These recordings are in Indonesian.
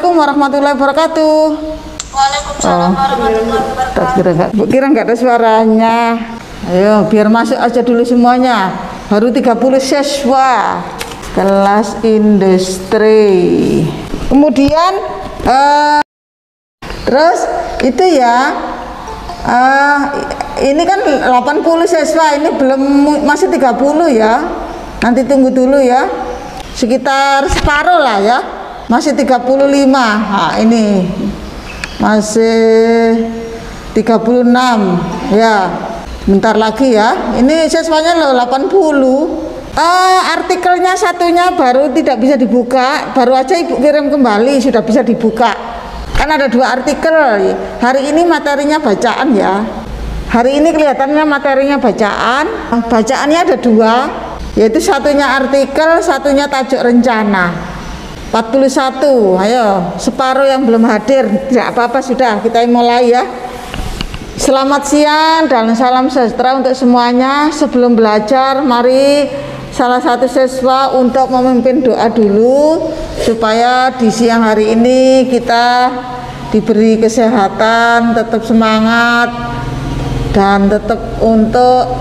Assalamualaikum warahmatullahi wabarakatuh. Waalaikumsalam warahmatullahi wabarakatuh. Bu kira nggak ada suaranya. Ayo biar masuk aja dulu semuanya. Baru 30 siswa kelas industri. Kemudian terus itu ya, ini kan 80 siswa, ini belum, masih 30 ya. Nanti tunggu dulu ya, sekitar separuh lah ya, masih 35. Nah, ini masih 36 ya, bentar lagi ya. Ini siswanya loh 80. Artikelnya satunya baru tidak bisa dibuka, baru aja ibu kirim kembali, sudah bisa dibuka. Kan ada 2 artikel. Hari ini materinya bacaan ya. Hari ini kelihatannya materinya bacaan. Bacaannya ada 2, yaitu satunya artikel, satunya tajuk rencana. 41. Ayo, separuh yang belum hadir, tidak apa-apa, sudah kita mulai ya. Selamat siang dan salam sejahtera untuk semuanya. Sebelum belajar, mari salah satu siswa untuk memimpin doa dulu supaya di siang hari ini kita diberi kesehatan, tetap semangat dan tetap untuk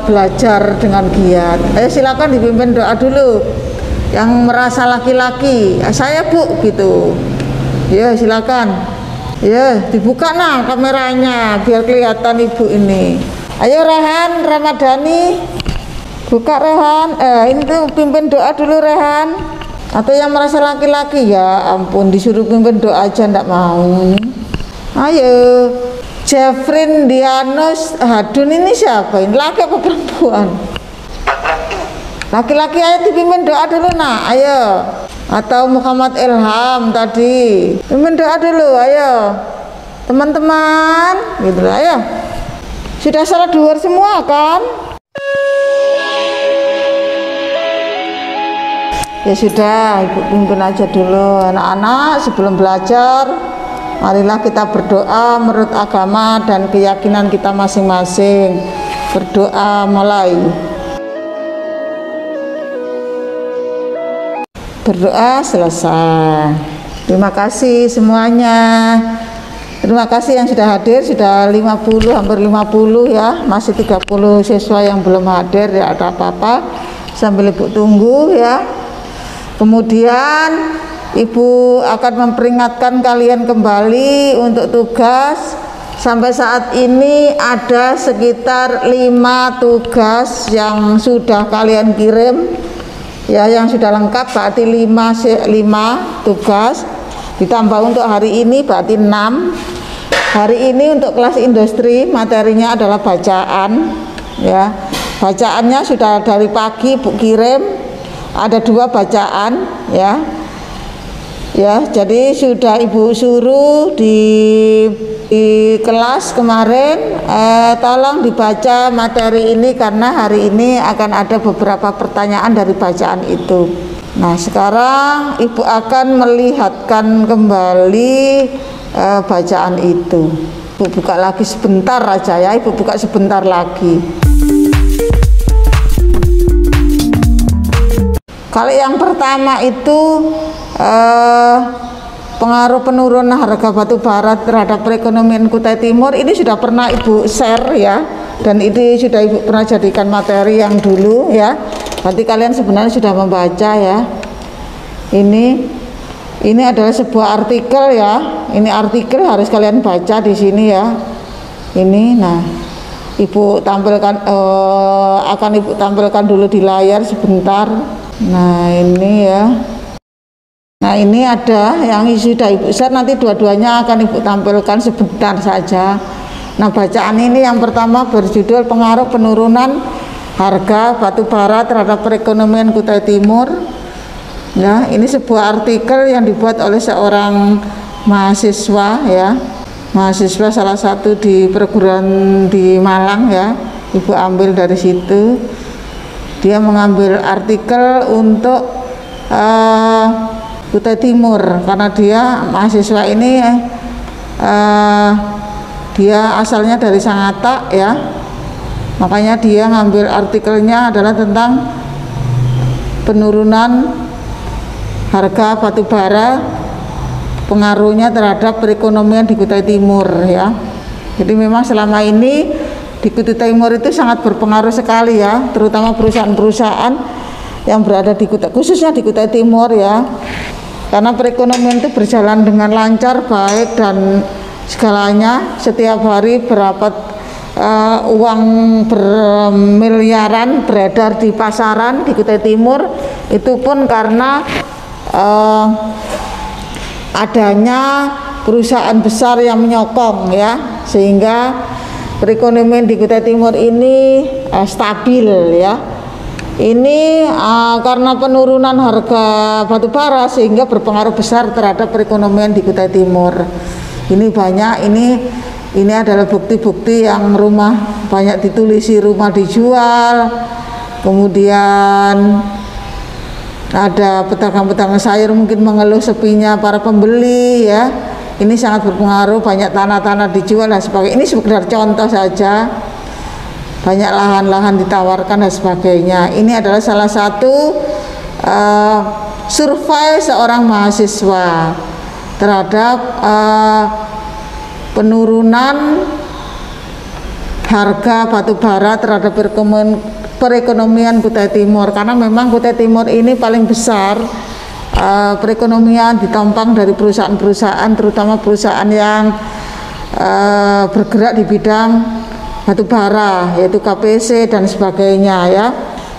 belajar dengan giat. Ayo silakan dipimpin doa dulu. Yang merasa laki-laki, saya Bu gitu. Ya silakan. Ya dibuka nah kameranya biar kelihatan ibu ini. Ayo Rehan Ramadhani. Buka Rehan, ini tuh pimpin doa dulu Rehan. Atau yang merasa laki-laki, ya ampun disuruh pimpin doa aja ndak mau. Ayo, Jeffrin Dianus Hadun, ini siapa ini? Laki apa perempuan? Laki-laki, ayo dipimpin doa dulu nah, ayo. Atau Muhammad Ilham tadi, pimpin doa dulu, ayo. Teman-teman, gitu lah, ayo. Sudah salat duhur semua kan? Ya sudah, ibu pimpin aja dulu anak-anak sebelum belajar. Marilah kita berdoa menurut agama dan keyakinan kita masing-masing. Berdoa mulai. Berdoa selesai. Terima kasih semuanya. Terima kasih yang sudah hadir, sudah 50, hampir 50 ya. Masih 30 siswa yang belum hadir, ya ada apa-apa. Sambil ibu tunggu ya. Kemudian ibu akan memperingatkan kalian kembali untuk tugas. Sampai saat ini ada sekitar 5 tugas yang sudah kalian kirim ya, yang sudah lengkap berarti 5 tugas, ditambah untuk hari ini berarti 6. Hari ini untuk kelas industri materinya adalah bacaan ya. Bacaannya sudah dari pagi ibu kirim, ada 2 bacaan ya. Ya, jadi sudah ibu suruh di kelas kemarin, tolong dibaca materi ini karena hari ini akan ada beberapa pertanyaan dari bacaan itu. Nah, sekarang ibu akan melihatkan kembali bacaan itu. Ibu buka lagi sebentar aja ya, ibu buka sebentar lagi. Kalau yang pertama itu pengaruh penurunan harga batu bara terhadap perekonomian Kutai Timur, ini sudah pernah ibu share ya, dan ini sudah ibu pernah jadikan materi yang dulu ya. Berarti kalian sebenarnya sudah membaca ya. Ini adalah sebuah artikel ya. Ini artikel harus kalian baca di sini ya. Ini, nah ibu tampilkan, akan ibu tampilkan dulu di layar sebentar. Nah ini ya. Nah ini ada yang sudah ibu share, nanti dua-duanya akan ibu tampilkan sebentar saja. Nah bacaan ini yang pertama berjudul pengaruh penurunan harga batu bara terhadap perekonomian Kutai Timur. Nah ini sebuah artikel yang dibuat oleh seorang mahasiswa ya, mahasiswa salah satu di perguruan di Malang ya. Ibu ambil dari situ, dia mengambil artikel untuk Kutai Timur karena dia mahasiswa ini dia asalnya dari Sangatta ya, makanya dia ngambil artikelnya adalah tentang penurunan harga batu bara pengaruhnya terhadap perekonomian di Kutai Timur ya. Jadi memang selama ini di Kutai Timur itu sangat berpengaruh sekali ya, terutama perusahaan-perusahaan yang berada di Kutai, khususnya di Kutai Timur ya. Karena perekonomian itu berjalan dengan lancar, baik dan segalanya. Setiap hari berapa uang bermiliaran beredar di pasaran di Kutai Timur, itu pun karena adanya perusahaan besar yang menyokong ya, sehingga perekonomian di Kutai Timur ini stabil ya. Ini karena penurunan harga batu bara sehingga berpengaruh besar terhadap perekonomian di Kutai Timur. Ini banyak, ini adalah bukti-bukti yang rumah banyak ditulisi rumah dijual, kemudian ada pedagang-pedagang sayur mungkin mengeluh sepinya para pembeli ya. Ini sangat berpengaruh, banyak tanah-tanah dijual dan sebagainya. Ini sekedar contoh saja, banyak lahan-lahan ditawarkan dan sebagainya. Ini adalah salah satu survei seorang mahasiswa terhadap penurunan harga batu bara terhadap perekonomian Kutai Timur, karena memang Kutai Timur ini paling besar perekonomian ditopang dari perusahaan-perusahaan, terutama perusahaan yang bergerak di bidang batu bara, yaitu KPC dan sebagainya ya.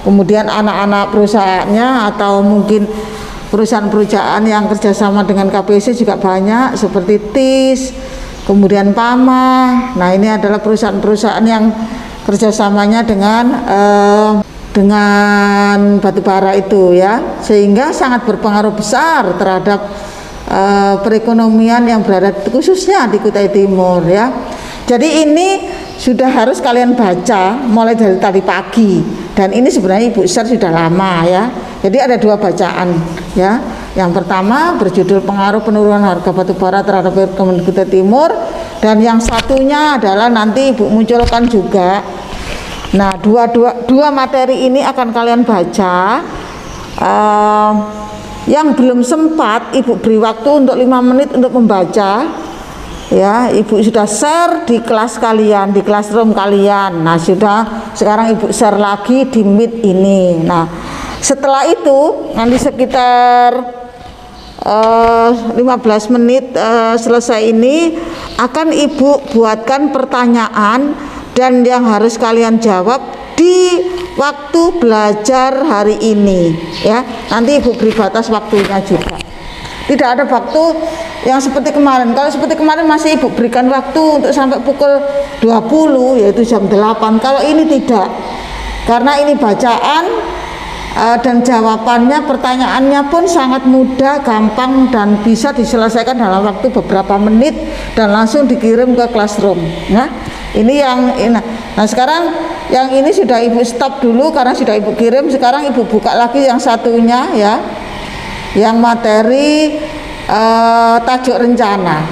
Kemudian anak-anak perusahaannya atau mungkin perusahaan-perusahaan yang kerjasama dengan KPC juga banyak, seperti TIS, kemudian PAMA. Nah, ini adalah perusahaan-perusahaan yang kerjasamanya dengan batu bara itu ya, sehingga sangat berpengaruh besar terhadap perekonomian yang berada khususnya di Kutai Timur ya. Jadi ini sudah harus kalian baca mulai dari tadi pagi, dan ini sebenarnya Ibu share sudah lama ya. Jadi ada dua bacaan ya. Yang pertama berjudul pengaruh penurunan harga batu bara terhadap perekonomian Kutai Timur, dan yang satunya adalah nanti Ibu munculkan juga. Nah, dua materi ini akan kalian baca. Yang belum sempat Ibu beri waktu untuk 5 menit untuk membaca ya. Ibu sudah share di kelas kalian, di classroom kalian. Nah, sekarang Ibu share lagi di Meet ini. Nah, setelah itu nanti sekitar 15 menit selesai ini akan Ibu buatkan pertanyaan, dan yang harus kalian jawab di waktu belajar hari ini ya. Nanti Ibu beri batas waktunya juga. Tidak ada waktu yang seperti kemarin. Kalau seperti kemarin masih Ibu berikan waktu untuk sampai pukul 20, yaitu jam 8. Kalau ini tidak, karena ini bacaan dan jawabannya, pertanyaannya pun sangat mudah, gampang, dan bisa diselesaikan dalam waktu beberapa menit dan langsung dikirim ke classroom. Nah, ini yang ini. Nah, sekarang yang ini sudah Ibu stop dulu karena sudah Ibu kirim. Sekarang Ibu buka lagi yang satunya ya, yang materi tajuk rencana.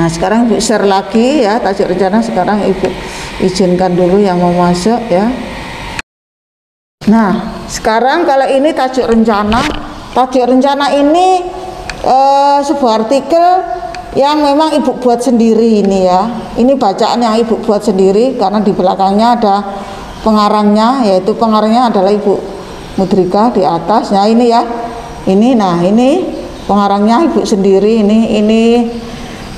Nah, sekarang Ibu share lagi ya tajuk rencana. Sekarang Ibu izinkan dulu yang mau masuk ya. Nah, sekarang kalau ini tajuk rencana. Tajuk rencana ini sebuah artikel yang memang Ibu buat sendiri ini ya. Ini bacaan yang Ibu buat sendiri karena di belakangnya ada pengarangnya, yaitu pengarangnya adalah Ibu Mudrika di atas. Nah, ini ya. Ini pengarangnya Ibu sendiri. Ini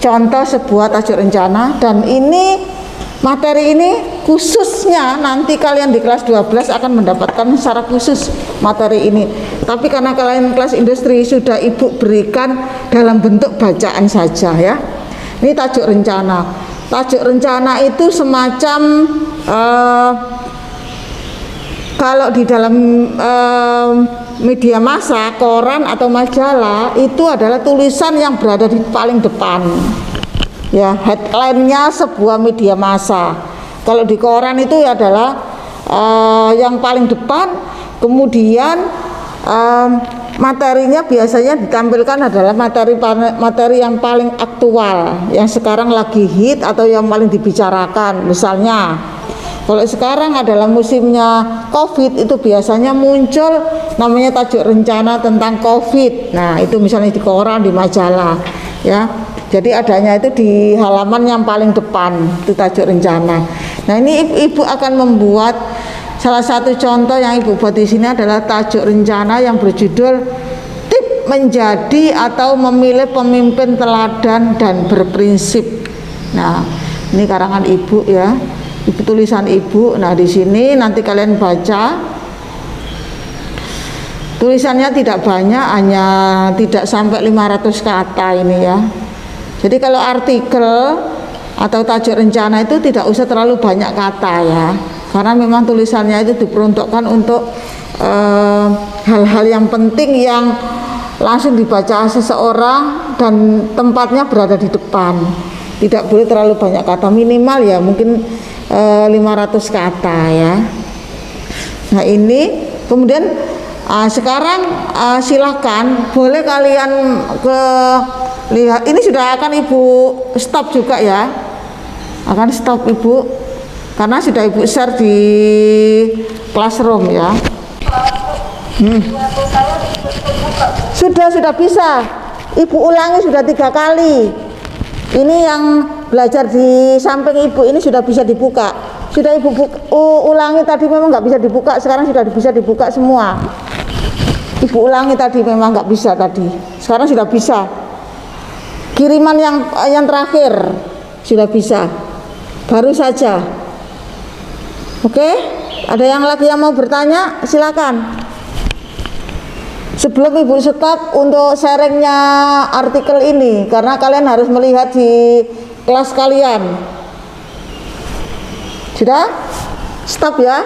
contoh sebuah tajuk rencana, dan ini materi ini khususnya nanti kalian di kelas 12 akan mendapatkan secara khusus materi ini. Tapi karena kalian kelas industri sudah Ibu berikan dalam bentuk bacaan saja ya. Ini tajuk rencana. Tajuk rencana itu semacam kalau di dalam media massa, koran atau majalah, itu adalah tulisan yang berada di paling depan. Ya, headline-nya sebuah media massa. Kalau di koran itu adalah yang paling depan, kemudian materinya biasanya ditampilkan adalah materi yang paling aktual, yang sekarang lagi hit atau yang paling dibicarakan. Misalnya Kalau sekarang adalah musimnya COVID, itu biasanya muncul namanya tajuk rencana tentang COVID. Nah, itu misalnya di koran, di majalah, ya. Jadi adanya itu di halaman yang paling depan, itu tajuk rencana. Nah, ini ibu akan membuat salah satu contoh yang ibu buat di sini adalah tajuk rencana yang berjudul tip menjadi atau memilih pemimpin teladan dan berprinsip. Nah, ini karangan ibu ya. Ibu tulisan ibu. Nah, di sini nanti kalian baca. Tulisannya tidak banyak, hanya tidak sampai 500 kata ini ya. Jadi kalau artikel atau tajuk rencana itu tidak usah terlalu banyak kata ya. Karena memang tulisannya itu diperuntukkan untuk hal-hal yang penting yang langsung dibaca seseorang dan tempatnya berada di depan. Tidak boleh terlalu banyak kata, minimal ya mungkin 500 kata ya. Nah, ini kemudian sekarang silahkan boleh kalian ke lihat, ini sudah akan ibu stop juga ya, akan stop ibu karena sudah ibu share di classroom ya. Sudah bisa ibu ulangi sudah 3 kali. Ini yang belajar di samping ibu ini sudah bisa dibuka. Sudah ibu ulangi tadi, memang nggak bisa dibuka, sekarang sudah bisa dibuka semua. Ibu ulangi tadi memang nggak bisa tadi, sekarang sudah bisa. Kiriman yang terakhir sudah bisa, baru saja. Oke, ada yang lagi yang mau bertanya? Silakan. Sebelum ibu stop untuk sharingnya artikel ini, karena kalian harus melihat di kelas kalian. Sudah? Stop ya?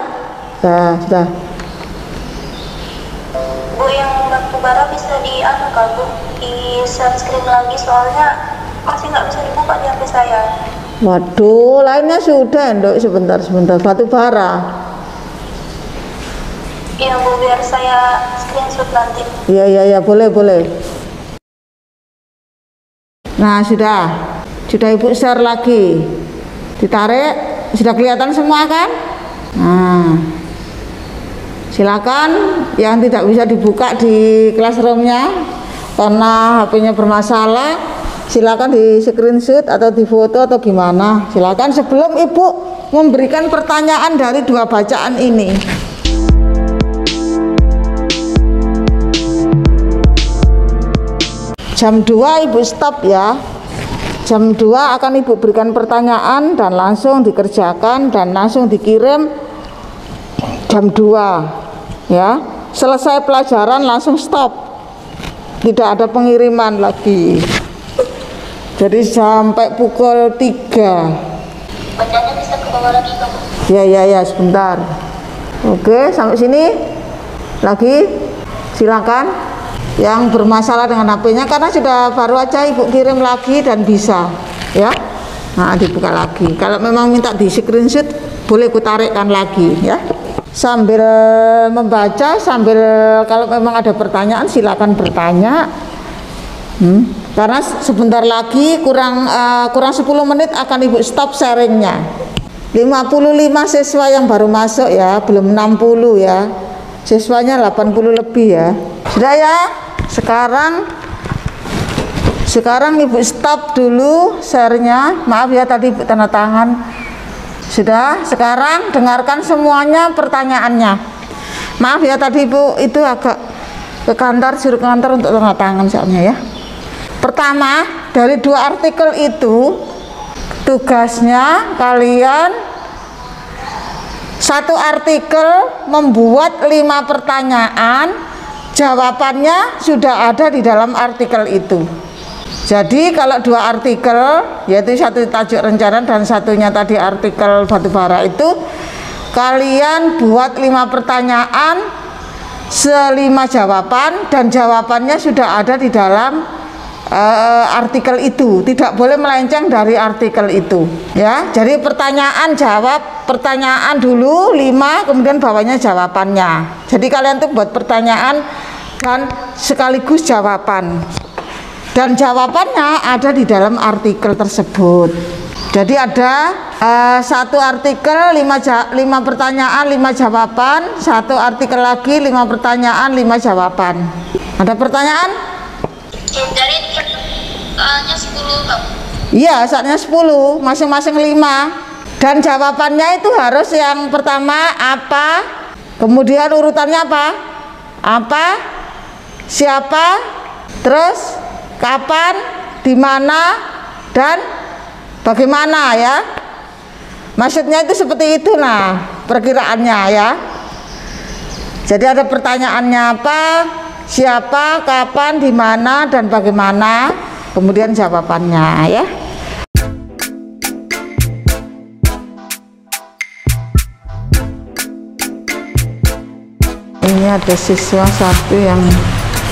Nah, sudah. Bu, yang batu bara bisa di Bu, di share screen lagi, soalnya masih nggak bisa dibuka di HP saya. Waduh, lainnya sudah, Ndok. Sebentar, batu bara. Iya Bu, biar saya screenshot nanti. Iya, boleh. Nah, sudah ibu share lagi, ditarik, sudah kelihatan semua kan? Nah, silakan yang tidak bisa dibuka di classroomnya karena HP-nya bermasalah, silakan di screenshot atau di foto atau gimana, silakan sebelum ibu memberikan pertanyaan dari 2 bacaan ini. Jam 2 ibu stop ya. Jam 2 akan ibu berikan pertanyaan dan langsung dikerjakan dan langsung dikirim jam 2 ya. Selesai pelajaran langsung stop, tidak ada pengiriman lagi. Jadi sampai pukul 3. Bacanya bisa ke bawah lagi Kamu? Ya sebentar. Oke, sampai sini lagi silakan. Yang bermasalah dengan HP-nya, karena sudah baru aja ibu kirim lagi dan bisa ya. Nah, dibuka lagi. Kalau memang minta di screenshot boleh kutarikkan lagi ya. Sambil membaca, sambil kalau memang ada pertanyaan silakan bertanya. Karena sebentar lagi kurang 10 menit akan ibu stop sharingnya. 55 siswa yang baru masuk ya, belum 60 ya. Siswanya 80 lebih ya. Sudah ya. Sekarang ibu stop dulu share-nya. Maaf ya tadi ibu tanda tangan. Sudah, sekarang dengarkan semuanya pertanyaannya. Maaf ya tadi ibu itu agak ke kantor, suruh ke kantor untuk tanda tangan soalnya ya. Pertama, dari 2 artikel itu tugasnya kalian satu artikel membuat 5 pertanyaan. Jawabannya sudah ada di dalam artikel itu. Jadi kalau 2 artikel, yaitu satu tajuk rencana dan satunya tadi artikel batubara, itu kalian buat 5 pertanyaan, 5 jawaban, dan jawabannya sudah ada di dalam artikel itu. Tidak boleh melenceng dari artikel itu ya. Jadi pertanyaan jawab, pertanyaan dulu 5, kemudian bawahnya jawabannya. Jadi kalian tuh buat pertanyaan dan sekaligus jawaban, dan jawabannya ada di dalam artikel tersebut. Jadi ada Satu artikel 5 pertanyaan 5 jawaban, satu artikel lagi 5 pertanyaan 5 jawaban. Ada pertanyaan? Jadi soalnya 10 Kak. Iya, saatnya 10, masing-masing 5. Dan jawabannya itu harus yang pertama apa, kemudian urutannya apa, siapa, terus kapan, di mana, dan bagaimana ya. Maksudnya itu seperti itu, nah perkiraannya ya. Jadi ada pertanyaannya apa, siapa, kapan, di mana, dan bagaimana, kemudian jawabannya ya. Ini ada siswa satu yang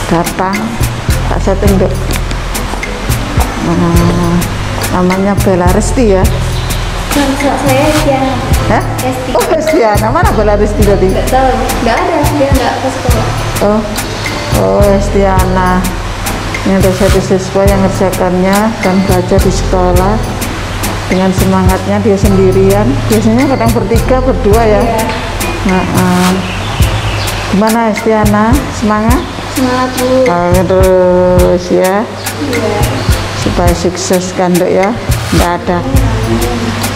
datang, tak setting dok. Namanya Bella Resti ya. Saya Estiana. Hah? Esti. Oh Estiana, mana Bella Resti tadi? Nggak tahu, nggak ada, dia nggak ke sekolah. Oh Estiana. Ini ada satu siswa yang ngerjakannya dan belajar di sekolah dengan semangatnya dia sendirian. Biasanya kadang bertiga, berdua ya. Gimana Estiana? Semangat? Semangat Bu. Terus ya. Iya. Supaya sukses kan dok ya. Nggak ada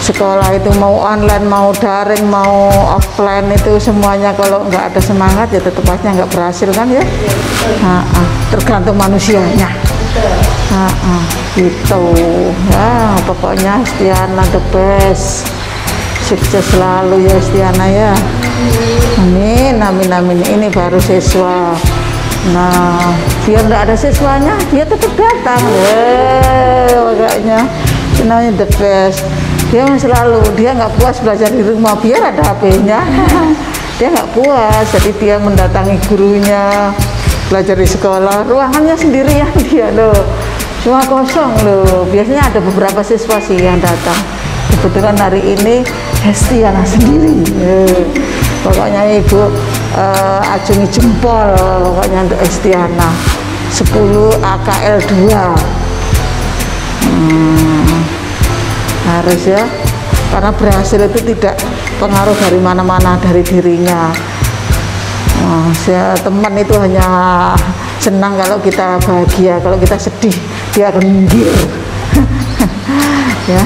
sekolah itu mau online, mau daring, mau offline itu semuanya kalau nggak ada semangat ya tetap aja nggak berhasil kan ya. Tergantung manusianya. Gitu ya. Pokoknya Estiana the best. Sukses selalu ya Estiana ya. Amin, amin, amin. Ini baru siswa. Nah, biar nggak ada siswanya, dia tetap datang. Makanya namanya the best. Dia selalu, dia nggak puas belajar di rumah, biar ada HP-nya. Dia nggak puas, jadi dia mendatangi gurunya, belajar di sekolah. Ruangannya sendirian dia loh, cuma kosong loh. Biasanya ada beberapa siswa sih yang datang. Kebetulan hari ini Estiana sendiri. Pokoknya ibu acungi jempol pokoknya untuk Estiana. 10 AKL 2 harus ya, karena berhasil itu tidak pengaruh dari mana-mana, dari dirinya. Teman itu hanya senang kalau kita bahagia, kalau kita sedih dia akan minggir. Ya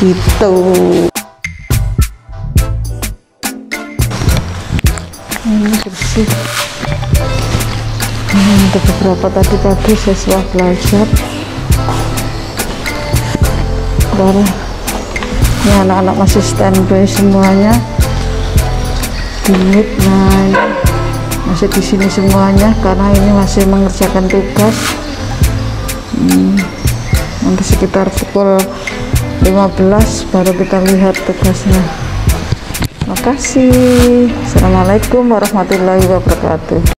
gitu. Ini bersih. Ada beberapa tadi pagi siswa belajar. Ini anak-anak masih standby semuanya. Nah, ini masih di sini semuanya karena ini masih mengerjakan tugas. Nanti sekitar pukul 15 baru kita lihat tugasnya. Terima kasih. Assalamualaikum warahmatullahi wabarakatuh.